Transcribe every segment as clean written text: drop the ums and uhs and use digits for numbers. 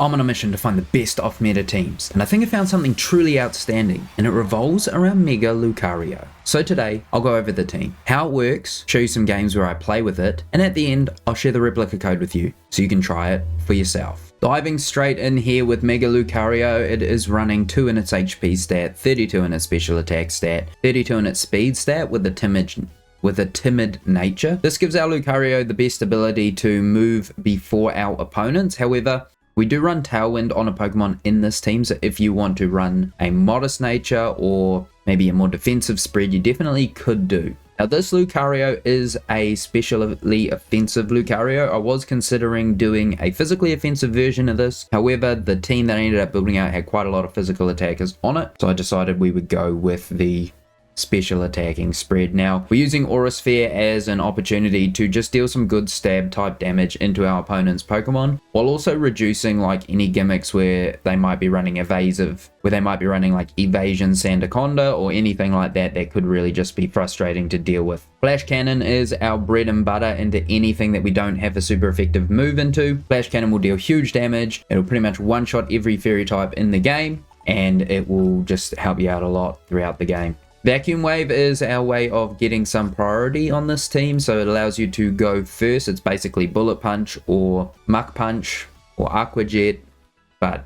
I'm on a mission to find the best off-meta teams, and I think I found something truly outstanding, and it revolves around Mega Lucario. So today, I'll go over the team, how it works, show you some games where I play with it, and at the end, I'll share the replica code with you, so you can try it for yourself. Diving straight in here with Mega Lucario, it is running 2 in its HP stat, 32 in its special attack stat, 32 in its speed stat with a timid nature. This gives our Lucario the best ability to move before our opponents. However, we do run Tailwind on a Pokemon in this team, so if you want to run a modest nature or maybe a more defensive spread, you definitely could do. Now this Lucario is a specially offensive Lucario. I was considering doing a physically offensive version of this. However, the team that I ended up building out had quite a lot of physical attackers on it, so I decided we would go with the special attacking spread. Now we're using Aura Sphere as an opportunity to just deal some good stab type damage into our opponent's Pokemon, while also reducing like any gimmicks where they might be running evasive, where they might be running like evasion Sandaconda or anything like that that could really just be frustrating to deal with. Flash Cannon is our bread and butter into anything that we don't have a super effective move into. Flash Cannon will deal huge damage. It'll pretty much one-shot every fairy type in the game, and it will just help you out a lot throughout the game. Vacuum Wave is our way of getting some priority on this team, so it allows you to go first. It's basically Bullet Punch or Muck Punch or Aqua Jet, but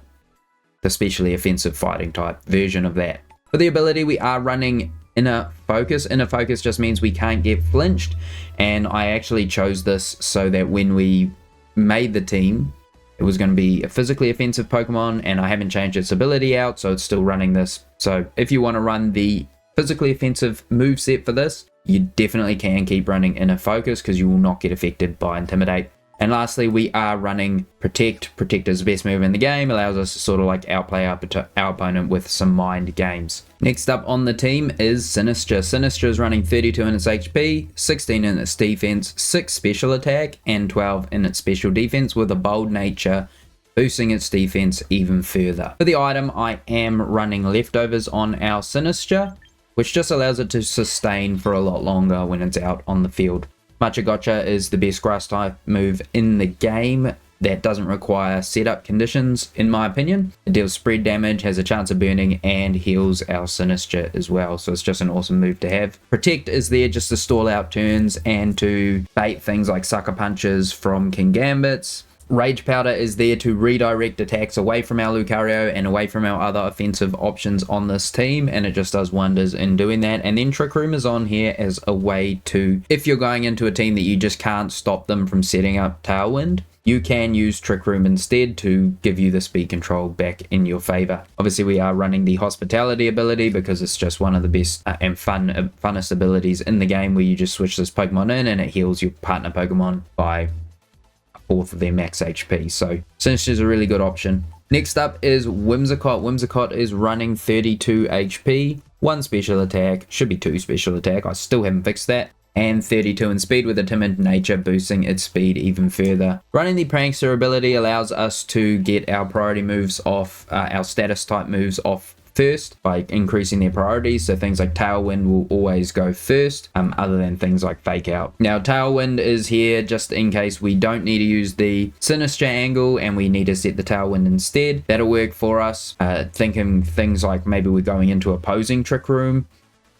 the specially offensive fighting type version of that. For the ability, we are running Inner Focus. Inner Focus just means we can't get flinched, and I actually chose this so that when we made the team, it was going to be a physically offensive Pokemon, and I haven't changed its ability out, so it's still running this. So if you want to run the physically offensive moveset for this, you definitely can keep running Inner Focus because you will not get affected by Intimidate. And lastly, we are running Protect. Protect is the best move in the game, allows us to sort of like outplay our opponent with some mind games. Next up on the team is Sinistcha. Sinistcha is running 32 in its HP, 16 in its defense, 6 special attack, and 12 in its special defense with a bold nature, boosting its defense even further. For the item, I am running Leftovers on our Sinistcha, which just allows it to sustain for a lot longer when it's out on the field. Gotcha is the best grass type move in the game that doesn't require setup conditions, in my opinion. It deals spread damage, has a chance of burning, and heals our Sinistcha as well, so it's just an awesome move to have. Protect is there just to stall out turns and to bait things like Sucker Punches from Kingambits. Rage Powder is there to redirect attacks away from our Lucario and away from our other offensive options on this team, and it just does wonders in doing that. And then Trick Room is on here as a way to, if you're going into a team that you just can't stop them from setting up Tailwind, you can use Trick Room instead to give you the speed control back in your favor. Obviously, we are running the Hospitality ability because it's just one of the best and funnest abilities in the game, where you just switch this Pokemon in and it heals your partner Pokemon by fourth of their max HP. So Sinistcha is a really good option. Next up is Whimsicott. Whimsicott is running 32 HP, 1 special attack, should be 2 special attack, I still haven't fixed that, and 32 in speed with a timid nature, boosting its speed even further. Running the Prankster ability allows us to get our priority moves off, our status type moves off first by increasing their priorities, so things like Tailwind will always go first, other than things like Fake Out. Now Tailwind is here just in case we don't need to use the Sinistcha angle and we need to set the Tailwind instead. That'll work for us. Thinking things like maybe we're going into opposing Trick Room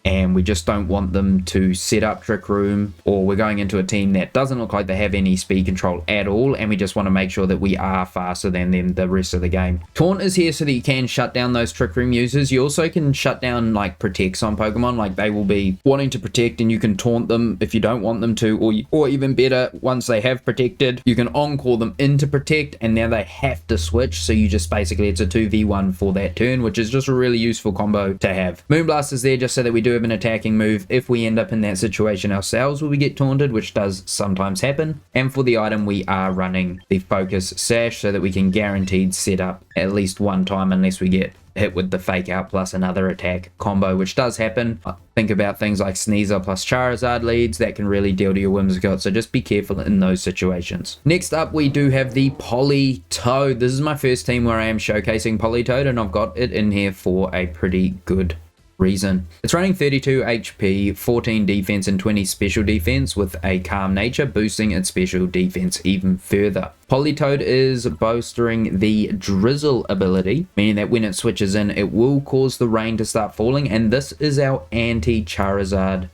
and we just don't want them to set up Trick Room, or we're going into a team that doesn't look like they have any speed control at all and we just want to make sure that we are faster than them the rest of the game. Taunt is here so that you can shut down those Trick Room users. You also can shut down like protects on Pokemon, like they will be wanting to protect and you can taunt them if you don't want them to, or even better, once they have protected, you can on-call them into protect and now they have to switch, so you just basically, it's a 2v1 for that turn, which is just a really useful combo to have. Moonblast is there just so that we do have an attacking move if we end up in that situation ourselves where we get taunted, which does sometimes happen. And for the item, we are running the Focus Sash so that we can guaranteed set up at least one time unless we get hit with the Fake Out plus another attack combo, which does happen. Think about things like Sneasel plus Charizard leads that can really deal to your Whimsicott, so just be careful in those situations. Next up, we do have the Politoed. This is my first team where I am showcasing Politoed, and I've got it in here for a pretty good reason. It's running 32 HP, 14 defense and 20 special defense with a calm nature, boosting its special defense even further. Politoed is bolstering the drizzle ability, meaning that when it switches in, it will cause the rain to start falling, and this is our anti-Charizard,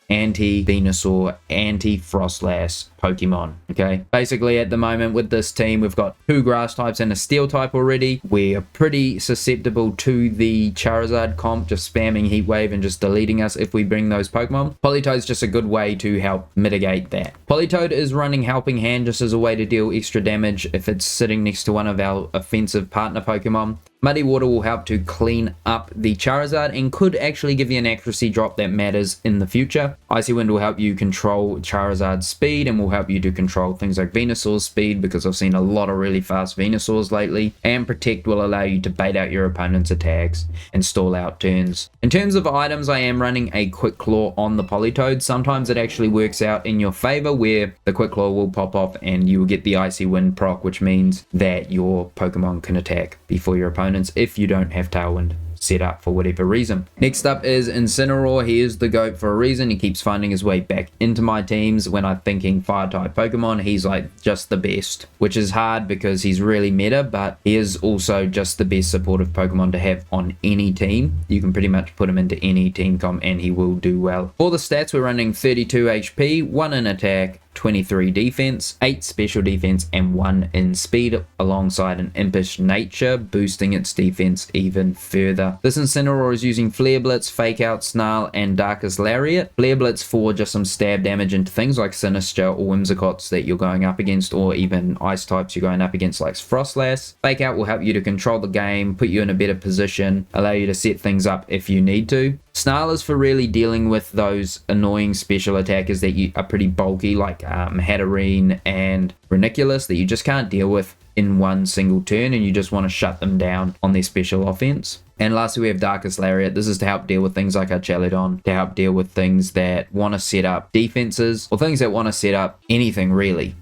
anti-Venusaur, anti-Frostlass Pokemon. Okay, basically at the moment with this team we've got 2 grass types and a steel type already. We're pretty susceptible to the Charizard comp just spamming Heat Wave and just deleting us if we bring those Pokemon. Politoed's just a good way to help mitigate that. Politoed is running Helping Hand just as a way to deal extra damage if it's sitting next to one of our offensive partner Pokemon. Muddy Water will help to clean up the Charizard and could actually give you an accuracy drop that matters in the future. Icy Wind will help you control Charizard's speed and will help you to control things like Venusaur's speed, because I've seen a lot of really fast Venusaurs lately. And Protect will allow you to bait out your opponent's attacks and stall out turns. In terms of items, I am running a Quick Claw on the Politoed. Sometimes it actually works out in your favor where the Quick Claw will pop off and you will get the Icy Wind proc, which means that your Pokemon can attack before your opponent if you don't have Tailwind set up for whatever reason. Next up is Incineroar. He is the GOAT for a reason. He keeps finding his way back into my teams. When I'm thinking fire type Pokemon, he's like just the best, which is hard because he's really meta, but he is also just the best supportive Pokemon to have on any team. You can pretty much put him into any team comp and he will do well. For the stats, we're running 32 HP, 1 in attack, 23 defense, 8 special defense, and 1 in speed, alongside an impish nature, boosting its defense even further. This Incineroar is using Flare Blitz, Fake Out, Snarl, and Darkest Lariat. Flare Blitz for just some stab damage into things like Sinistcha or Whimsicotts that you're going up against, or even ice types you're going up against like Frostlass. Fake Out will help you to control the game, put you in a better position, allow you to set things up if you need to. Snarl is for really dealing with those annoying special attackers that are pretty bulky, like Hatterene and Reniculus, that you just can't deal with in one single turn and you just want to shut them down on their special offense. And lastly, we have Darkest Lariat. This is to help deal with things like Archelidon, to help deal with things that want to set up defenses or things that want to set up anything really.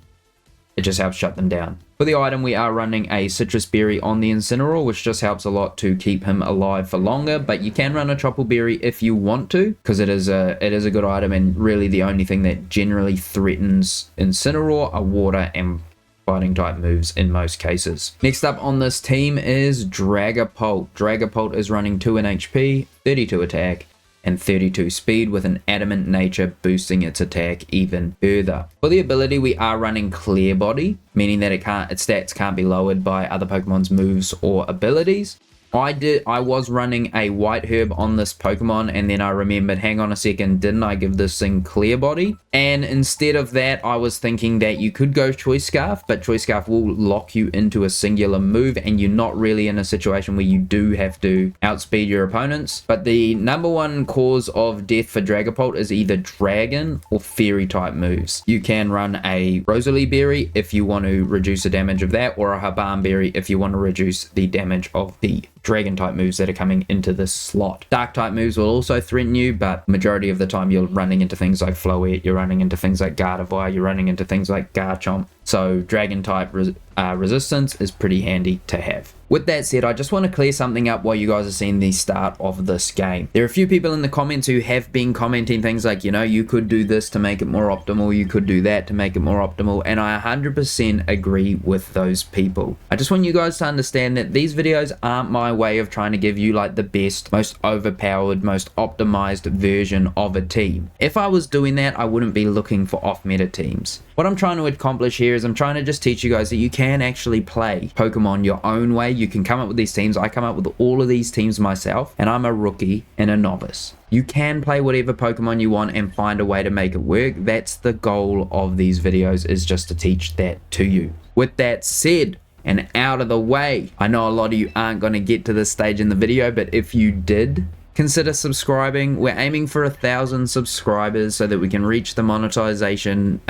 It just helps shut them down. For the item, we are running a Citrus Berry on the Incineroar, which just helps a lot to keep him alive for longer, but you can run a Tropical Berry if you want to, because it is a good item, and really the only thing that generally threatens Incineroar are water and fighting type moves in most cases. Next up on this team is Dragapult. Dragapult is running 2 in HP, 32 attack, and 32 speed with an adamant nature, boosting its attack even further. For the ability, we are running Clear Body, meaning that its stats can't be lowered by other Pokemon's moves or abilities. I was running a White Herb on this Pokemon, and then I remembered, hang on a second, didn't I give this thing Clear Body? And instead of that, I was thinking that you could go Choice Scarf, but Choice Scarf will lock you into a singular move, and you're not really in a situation where you do have to outspeed your opponents. But the number one cause of death for Dragapult is either Dragon or Fairy type moves. You can run a Rosalie Berry if you want to reduce the damage of that, or a Haban Berry if you want to reduce the damage of the Dragon type moves that are coming into this slot. Dark type moves will also threaten you, but majority of the time you're running into things like Floette, you're running into things like Gardevoir, you're running into things like Garchomp. So Dragon type resistance is pretty handy to have. With that said, I just want to clear something up while you guys are seeing the start of this game. There are a few people in the comments who have been commenting things like, you know, you could do this to make it more optimal, you could do that to make it more optimal, and I 100% agree with those people. I just want you guys to understand that these videos aren't my way of trying to give you like the best, most overpowered, most optimized version of a team. If I was doing that, I wouldn't be looking for off-meta teams. What I'm trying to accomplish here is I'm trying to just teach you guys that you can actually play Pokemon your own way. You can come up with these teams. I come up with all of these teams myself, and I'm a rookie and a novice. You can play whatever Pokemon you want and find a way to make it work. That's the goal of these videos, is just to teach that to you. With that said, and out of the way, I know a lot of you aren't going to get to this stage in the video, but if you did, consider subscribing. We're aiming for 1,000 subscribers so that we can reach the monetization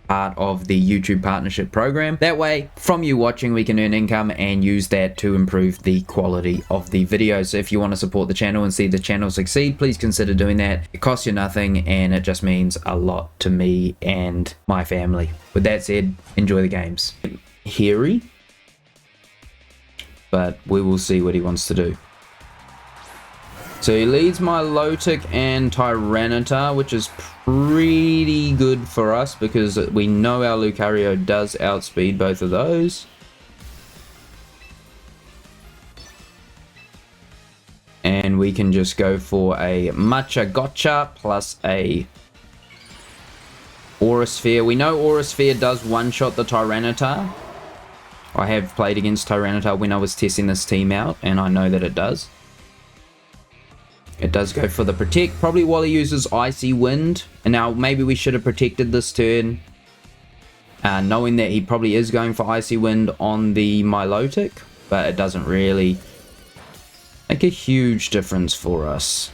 part of the YouTube partnership program. That way, from you watching, we can earn income and use that to improve the quality of the videos. So if you want to support the channel and see the channel succeed, please consider doing that. It costs you nothing and it just means a lot to me and my family. With that said, enjoy the games. Hairy, but we will see what he wants to do. So he leads Milotic and Tyranitar, which is pretty good for us because we know our Lucario does outspeed both of those. And we can just go for a Mega Gotcha plus a Aura Sphere. We know Aura Sphere does one-shot the Tyranitar. I have played against Tyranitar when I was testing this team out, and I know that it does. It does go for the Protect, probably while he uses Icy Wind. And now maybe we should have protected this turn, knowing that he probably is going for Icy Wind on the Milotic, but it doesn't really make a huge difference for us.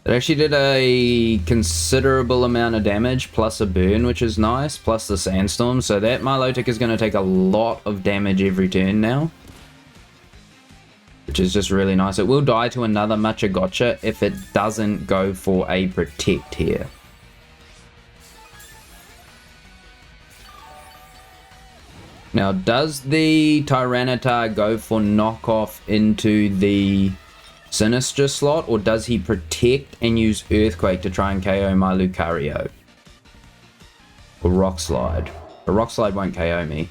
It actually did a considerable amount of damage, plus a burn, which is nice, plus the sandstorm. So that Milotic is going to take a lot of damage every turn now, which is just really nice. It will die to another Mega Gotcha if it doesn't go for a Protect here. Now, does the Tyranitar go for knockoff into the Sinistcha slot, or does he Protect and use Earthquake to try and KO my Lucario? Or Rock Slide? A Rock Slide won't KO me.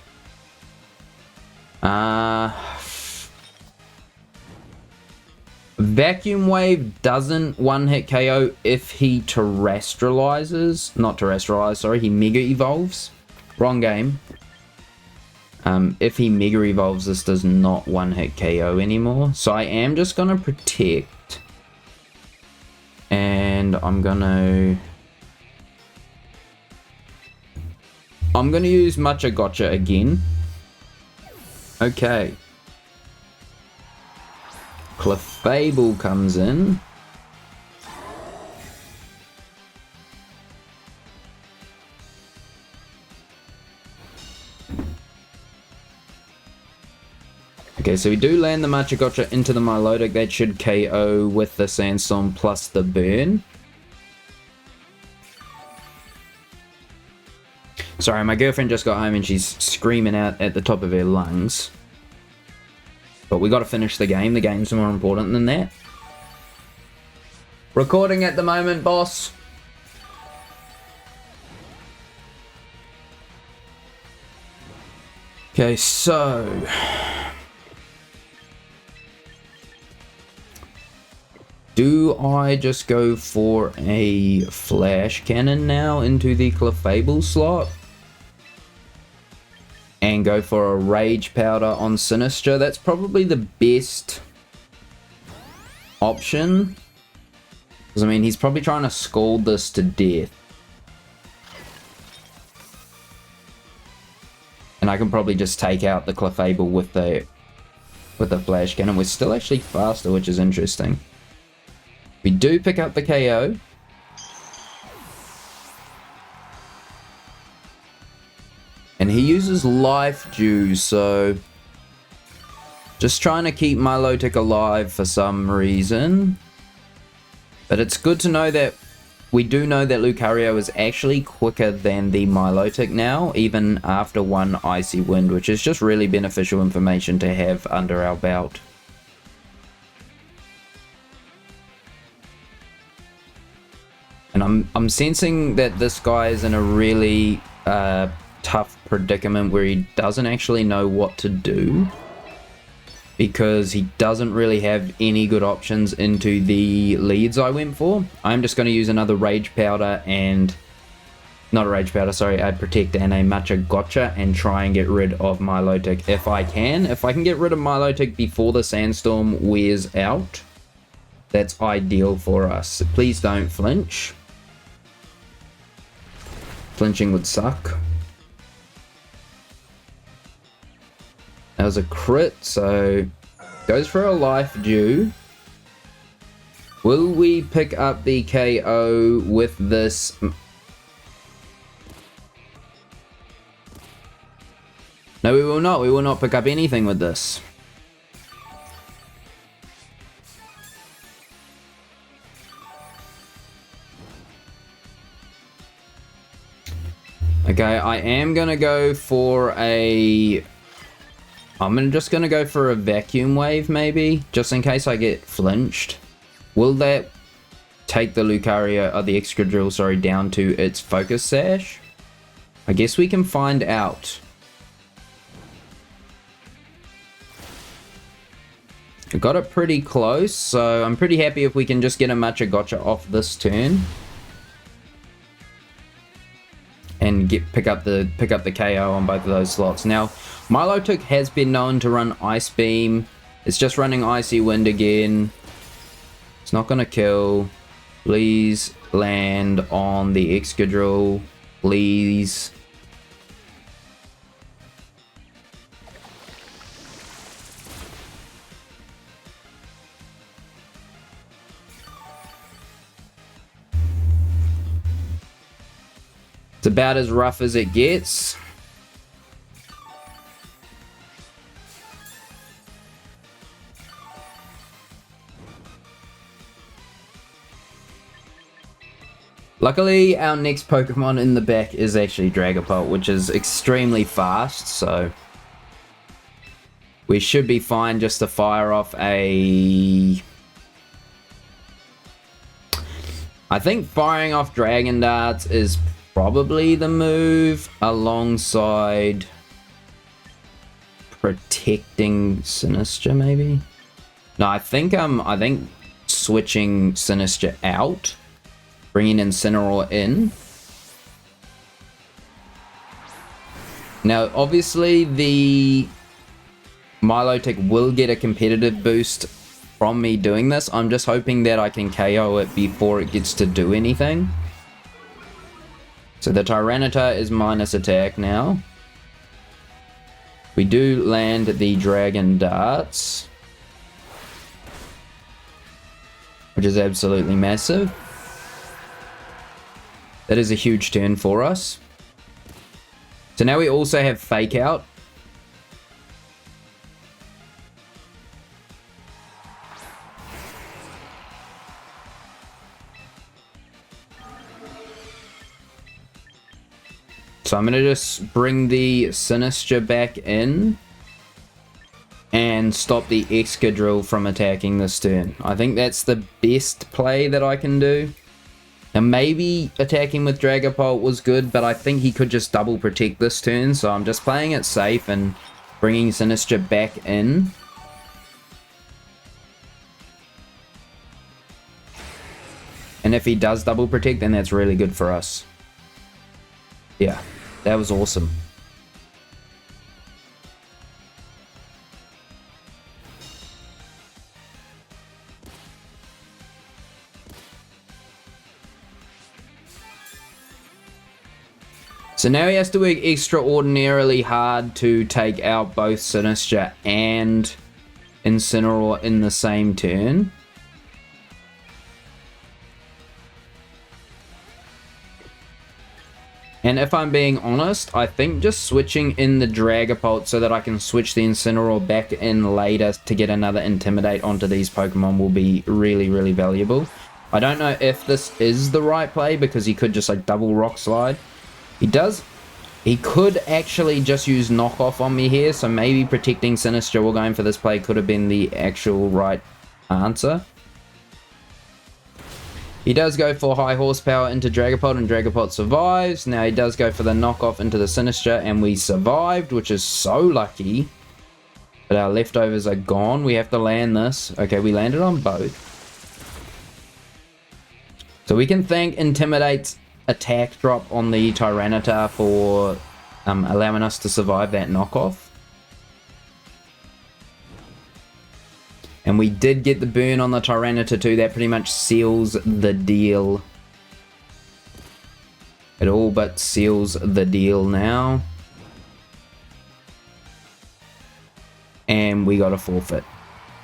Vacuum Wave doesn't one-hit KO if he terrestrializes. Not terrestrialize, sorry, he Mega Evolves. Wrong game. If he Mega Evolves, this does not one-hit KO anymore. So I am just going to Protect. And I'm going to use Mega Gotcha again. Okay. Clefable comes in. Okay, so we do land the Mega Gotcha into the Milotic. That should KO with the Sandstorm plus the burn. Sorry, my girlfriend just got home and she's screaming out at the top of her lungs. But we got to finish the game. The game's more important than that. Recording at the moment, boss. Okay, so do I just go for a Flash Cannon now into the Clefable slot? And go for a Rage Powder on Sinistcha? That's probably the best option. Because, I mean, he's probably trying to scald this to death. And I can probably just take out the Clefable with the Flash Cannon. We're still actually faster, which is interesting. We do pick up the KO. And he uses Life Dew, so just trying to keep Milotic alive for some reason. But it's good to know that we do know that Lucario is actually quicker than the Milotic now, even after one Icy Wind, which is just really beneficial information to have under our belt. And I'm sensing that this guy is in a really tough predicament where he doesn't actually know what to do, because he doesn't really have any good options into the leads I went for. I'm just going to use another Rage Powder and... not a Rage Powder, sorry, a Protect and a Mega Gotcha and try and get rid of Milotic if I can. If I can get rid of Milotic before the Sandstorm wears out, that's ideal for us. Please don't flinch. Flinching would suck. That was a crit, so goes for a Life Dew. Will we pick up the KO with this? No, we will not. We will not pick up anything with this. Okay, I am gonna go for a... I'm just gonna go for a vacuum wave, maybe, just in case I get flinched. Will that take the Lucario, or the Excadrill, sorry, down to its focus sash? I guess we can find out. I got it pretty close, so I'm pretty happy if we can just get a Matcha Gotcha off this turn. And pick up the KO on both of those slots. Now, Milotic has been known to run Ice Beam. It's just running Icy Wind again. It's not gonna kill. Please land on the Excadrill. Please. It's about as rough as it gets. Luckily, our next Pokemon in the back is actually Dragapult, which is extremely fast, so we should be fine just to fire off a... I think firing off Dragon Darts is probably the move, alongside protecting Sinistcha, maybe? No, I think switching Sinistcha out, bringing Incineroar in. Now, obviously, the Milotic will get a competitive boost from me doing this. I'm just hoping that I can KO it before it gets to do anything. So the Tyranitar is minus attack now. We do land the Dragon Darts, which is absolutely massive. That is a huge turn for us. So now we also have Fake Out. So I'm going to just bring the Sinistcha back in and stop the Excadrill from attacking this turn. I think that's the best play that I can do. Now maybe attacking with Dragapult was good, but I think he could just double protect this turn, so I'm just playing it safe and bringing Sinistcha back in. And if he does double protect, then that's really good for us. Yeah, that was awesome. So now he has to work extraordinarily hard to take out both Sinistcha and Incineroar in the same turn. And if I'm being honest, I think just switching in the Dragapult so that I can switch the Incineroar back in later to get another Intimidate onto these Pokemon will be really, really valuable. I don't know if this is the right play because he could just like double Rock Slide. He could actually just use Knockoff on me here, so maybe protecting Sinistcha while going for this play could have been the actual right answer. He does go for high horsepower into Dragapult, and Dragapult survives. Now he does go for the knockoff into the Sinistcha, and we survived, which is so lucky. But our leftovers are gone. We have to land this. Okay, we landed on both. So we can thank Intimidate's attack drop on the Tyranitar for allowing us to survive that knockoff. And we did get the burn on the Tyranitar too. That pretty much seals the deal. It all but seals the deal now. And we got a forfeit.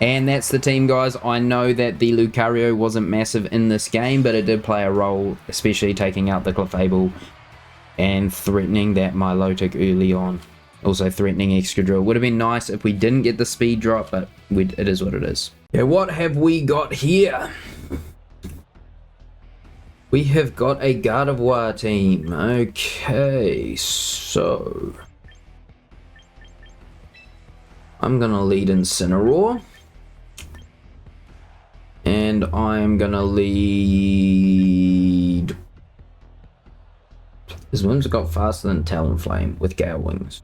And that's the team, guys. I know that the Lucario wasn't massive in this game, but it did play a role, especially taking out the Clefable and threatening that Milotic early on. Also threatening Excadrill. Would have been nice if we didn't get the speed drop, but it is what it is. Yeah, what have we got here? We have got a Gardevoir team. Okay, so I'm gonna lead Incineroar. And I'm gonna lead... Is Whimsicott faster than Talonflame with Gale Wings?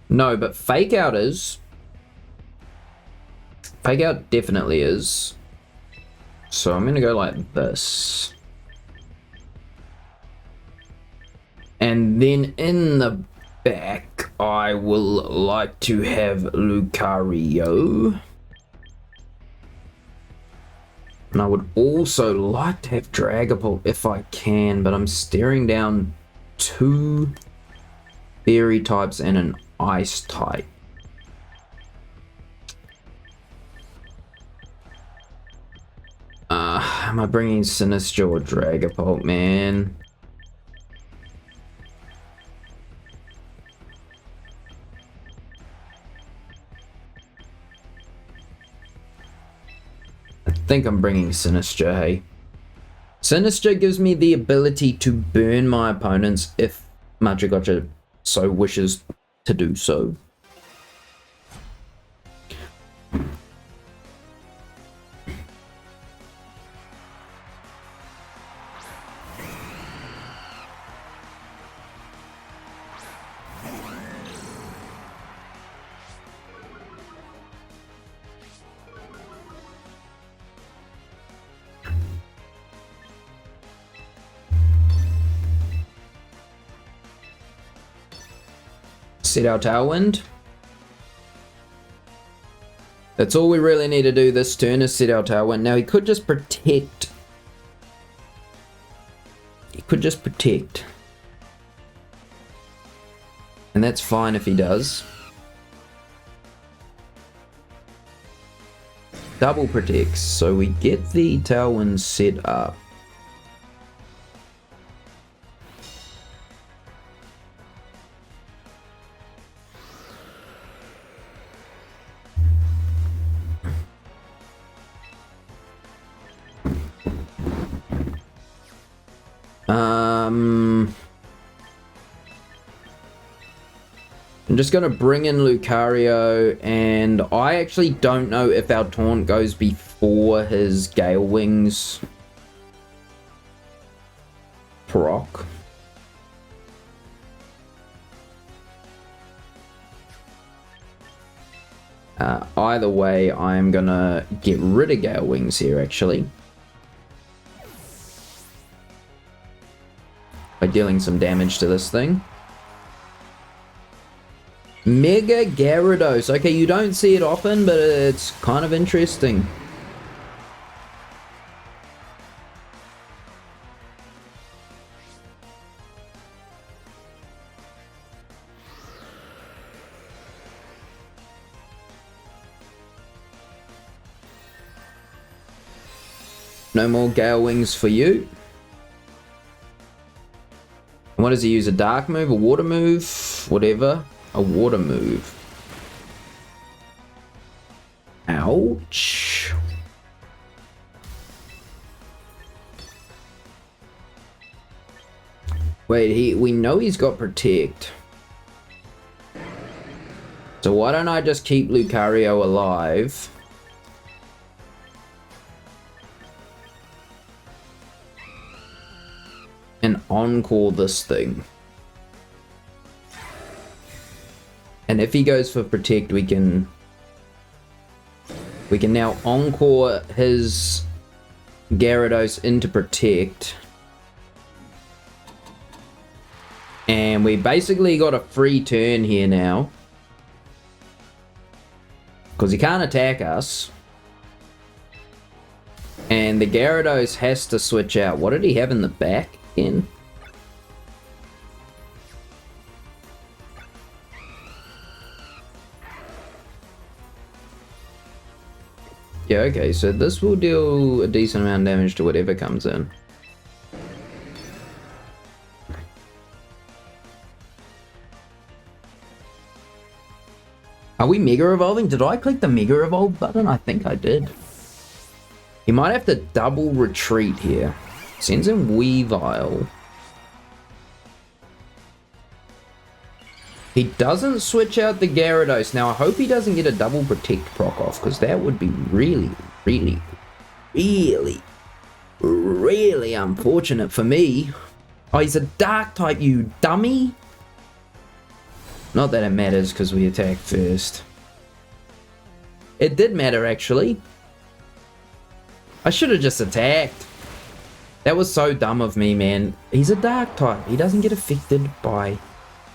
No, but Fake Out is. Fake Out definitely is. So I'm gonna go like this. And then in the back, I will like to have Lucario. And I would also like to have Dragapult if I can, but I'm staring down 2 Fairy types and an Ice type. Am I bringing Sinistcha or Dragapult, man? I think I'm bringing Sinistcha, hey? Sinistcha gives me the ability to burn my opponents if Magicotcha so wishes to do so. Set our Tailwind. That's all we really need to do this turn is set our Tailwind. Now he could just protect. He could just protect. And that's fine if he does. Double protects, so we get the Tailwind set up. I'm just going to bring in Lucario, and I actually don't know if our taunt goes before his Gale Wings proc. Either way, I'm going to get rid of Gale Wings here, actually. By dealing some damage to this thing. Mega Gyarados. Okay, you don't see it often, but it's kind of interesting. No more Gale Wings for you. What does he use? A dark move? A water move? Whatever. A water move. Ouch. Wait, we know he's got protect. So why don't I just keep Lucario alive? And encore this thing. And if he goes for protect, we can now encore his Gyarados into protect. And we basically got a free turn here now. Because he can't attack us. And the Gyarados has to switch out. What did he have in the back again? Yeah, okay, so this will deal a decent amount of damage to whatever comes in. Are we Mega Evolving? Did I click the Mega Evolve button? I think I did. He might have to double retreat here. Sends in Weavile. He doesn't switch out the Gyarados. Now, I hope he doesn't get a double protect proc off, because that would be really, really, really, really unfortunate for me. Oh, he's a dark type, you dummy. Not that it matters, because we attack first. It did matter, actually. I should have just attacked. That was so dumb of me, man. He's a dark type. He doesn't get affected by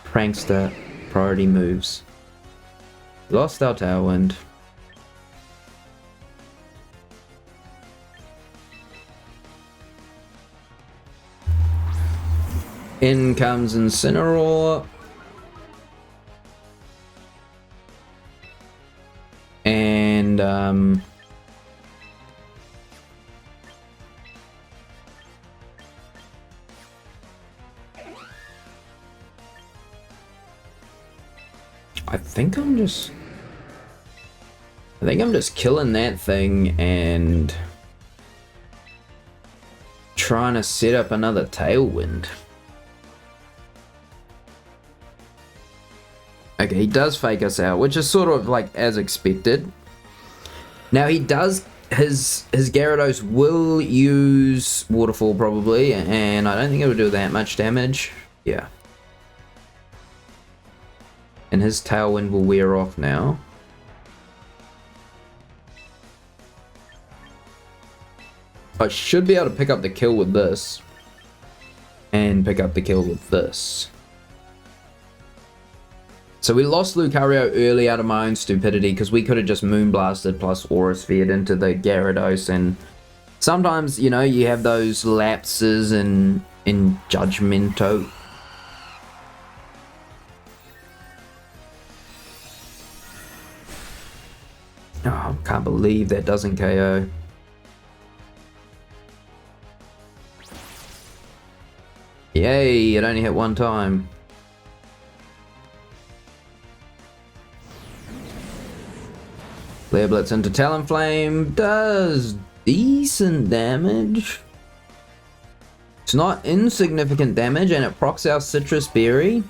Prankster priority moves. Lost our Tailwind. In comes Incineroar. And I think I'm just killing that thing and trying to set up another Tailwind. Okay, he does fake us out, which is sort of like as expected. Now he does, his Gyarados will use Waterfall probably, and I don't think it will do that much damage. Yeah. And his Tailwind will wear off now. I should be able to pick up the kill with this. And pick up the kill with this. So we lost Lucario early out of my own stupidity, because we could have just Moonblasted plus Aura Sphered into the Gyarados, and sometimes, you know, you have those lapses in Judgmento. Oh, I can't believe that doesn't KO. Yay, it only hit one time. Flare Blitz into Talonflame does decent damage. It's not insignificant damage, and it procs our Citrus Berry.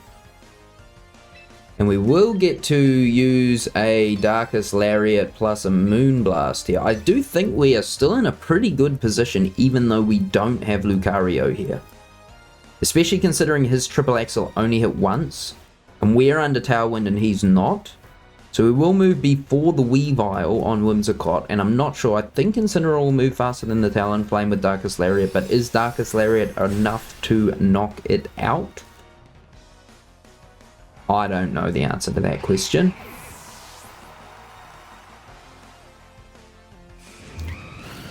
And we will get to use a Darkest Lariat plus a Moonblast here. I do think we are still in a pretty good position, even though we don't have Lucario here. Especially considering his Triple Axle only hit once, and we're under Tailwind and he's not. So we will move before the Weavile on Whimsicott, and I'm not sure. I think Incineroar will move faster than the Talonflame with Darkest Lariat, but is Darkest Lariat enough to knock it out? I don't know the answer to that question.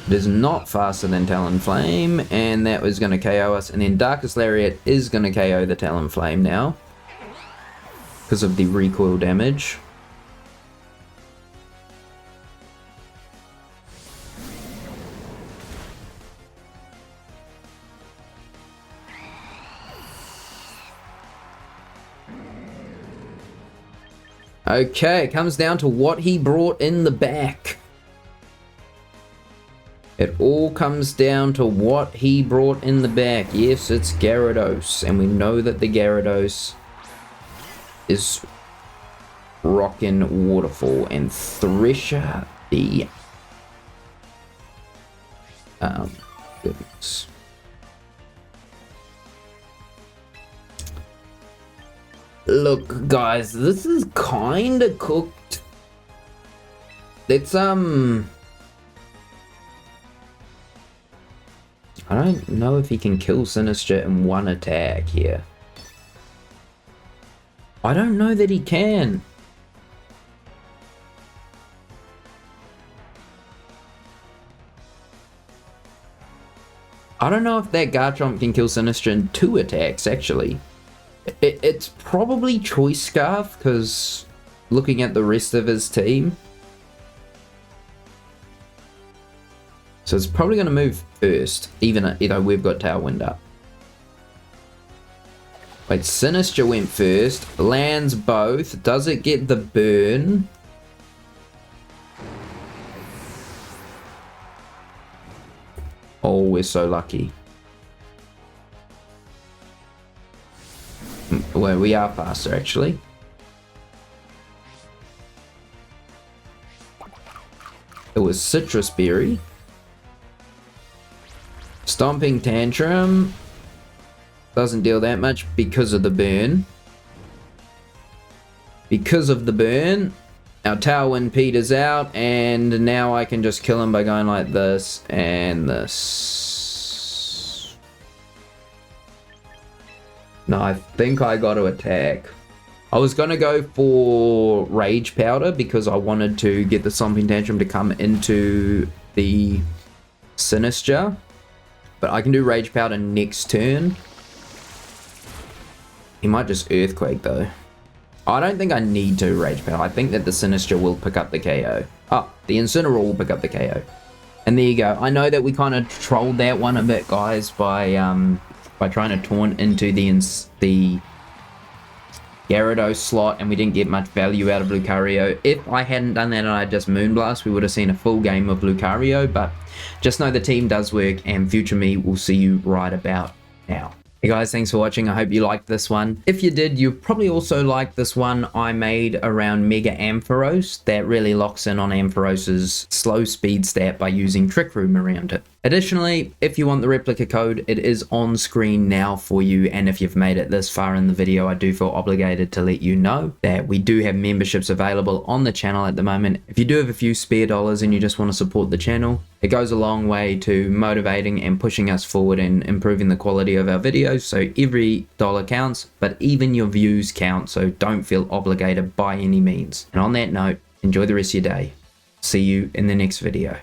It is not faster than Talonflame, and that was going to KO us, and then Darkest Lariat is going to KO the Talonflame now because of the recoil damage. Okay, it comes down to what he brought in the back. It all comes down to what he brought in the back. Yes, it's Gyarados, and we know that the Gyarados is rockin' Waterfall, and Thresher the goodness. Look, guys, this is kinda cooked. Let's I don't know if he can kill Sinistcha in one attack here. I don't know that he can. I don't know if that Garchomp can kill Sinistcha in 2 attacks, actually. It's probably Choice Scarf, because looking at the rest of his team. So it's probably going to move first, even though we've got Tailwind up. Wait, Sinistcha went first, lands both. Does it get the burn? Oh, we're so lucky. Well, we are faster, actually. It was Citrus Berry. Stomping Tantrum. Doesn't deal that much because of the burn. Because of the burn, our Tailwind peters out, and now I can just kill him by going like this and this. No, I think I got to attack. I was going to go for Rage Powder because I wanted to get the Stomping Tantrum to come into the Sinistcha. But I can do Rage Powder next turn. He might just Earthquake though. I don't think I need to Rage Powder. I think that the Sinistcha will pick up the KO. Oh, the Incineroar will pick up the KO. And there you go. I know that we kind of trolled that one a bit, guys, by trying to taunt into the Gyarados slot, and we didn't get much value out of Lucario. If I hadn't done that and I just Moonblast, we would have seen a full game of Lucario, but just know the team does work, and future me will see you right about now. Hey guys, thanks for watching. I hope you liked this one. If you did, you probably also liked this one I made around Mega Ampharos that really locks in on Ampharos's slow speed stat by using Trick Room around it. Additionally, if you want the replica code, it is on screen now for you, and if you've made it this far in the video, I do feel obligated to let you know that we do have memberships available on the channel at the moment. If you do have a few spare dollars and you just want to support the channel, it goes a long way to motivating and pushing us forward and improving the quality of our videos. So every dollar counts, but even your views count, so don't feel obligated by any means. And on that note, enjoy the rest of your day. See you in the next video.